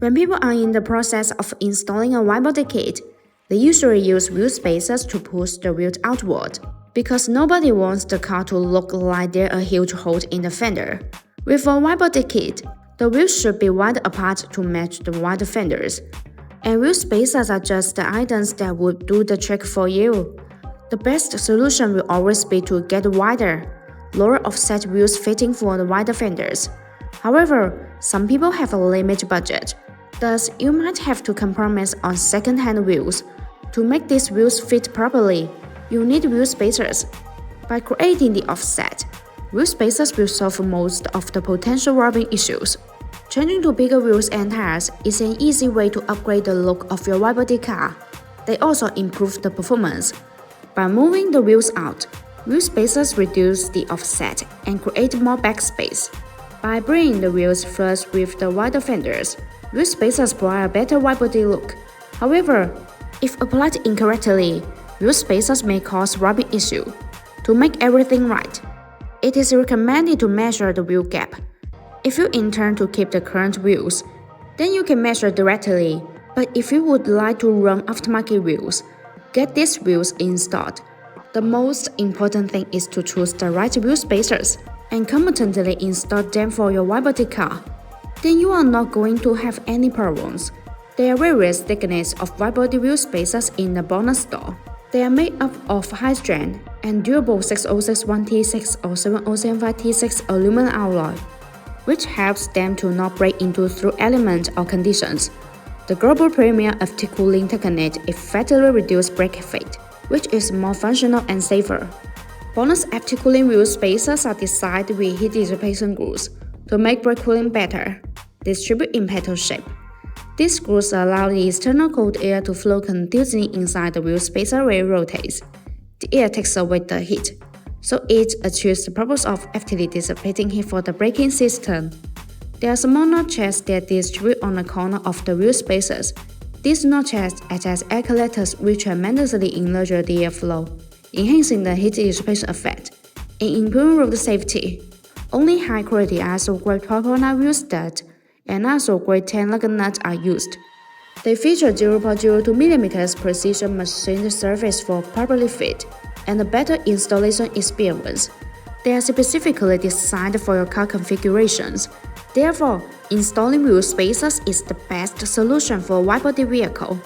When people are in the process of installing a widebody kit, they usually use wheel spacers to push the wheels outward, because nobody wants the car to look like there's a huge hole in the fender. With a widebody kit, the wheels should be wide apart to match the wide fenders, and wheel spacers are just the items that would do the trick for you. The best solution will always be to get wider, lower offset wheels fitting for the wider fenders. However, some people have a limited budget, thus you might have to compromise on second-hand wheels. To make these wheels fit properly, you need wheel spacers. By creating the offset, wheel spacers will solve most of the potential rubbing issues. Changing to bigger wheels and tires is an easy way to upgrade the look of your widebody car. They also improve the performance. By moving the wheels out, wheel spacers reduce the offset and create more backspace. By bringing the wheels flush with the wider fenders, wheel spacers provide a better widebody look. However, if applied incorrectly, wheel spacers may cause rubbing issue. To make everything right, it is recommended to measure the wheel gap. If you intend to keep the current wheels, then you can measure directly. But if you would like to run aftermarket wheels, get these wheels installed. The most important thing is to choose the right wheel spacers and competently install them for your widebody car. Then you are not going to have any problems. There are various thickness of widebody wheel spacers in the BONOSS store. They are made up of high-strength and durable 6061T6 or 7075T6 aluminum alloy, which helps them to not break into through elements or conditions. The global premium of cooling technique effectively reduces brake fade, which is more functional and safer. BONOSS active cooling wheel spacers are designed with heat dissipation grooves to make brake cooling better, distribute in petal shape. These grooves allow the external cold air to flow continuously inside the wheel spacer where it rotates. The air takes away the heat, so it achieves the purpose of actively dissipating heat for the braking system. There are small notches that distribute on the corner of the wheel spacers. These notches act as air collectors which tremendously enlarge the airflow, enhancing the heat dissipation effect and improving road safety. Only high-quality ISO-grade 12.9 wheel studs and ISO-grade 10 lug nuts are used. They feature 0.02 mm precision machined surface for properly fit and a better installation experience. They are specifically designed for your car configurations. Therefore, installing wheel spacers is the best solution for a widebody vehicle.